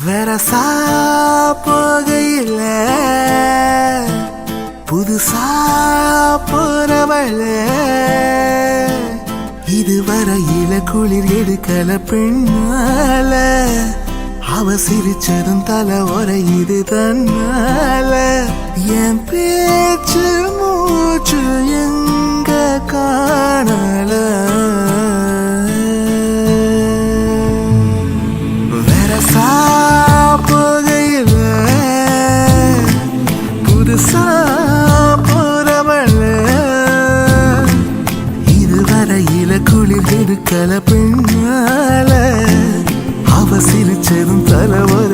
வெரசா போகையில புதுசா போறவள இதுவரையில குளிர் எடுக்கல பெண்ணால அவ சிரிச்சதும் தலை உரையுது தன்னால என் பேச்சு மூச்சு எங்க காணல வெரசா போகையில புதுசா போறவள இதுவரையில குளிர் எடுக்கல பெண்ணால அவ சிரிச்சதும் தலைவர்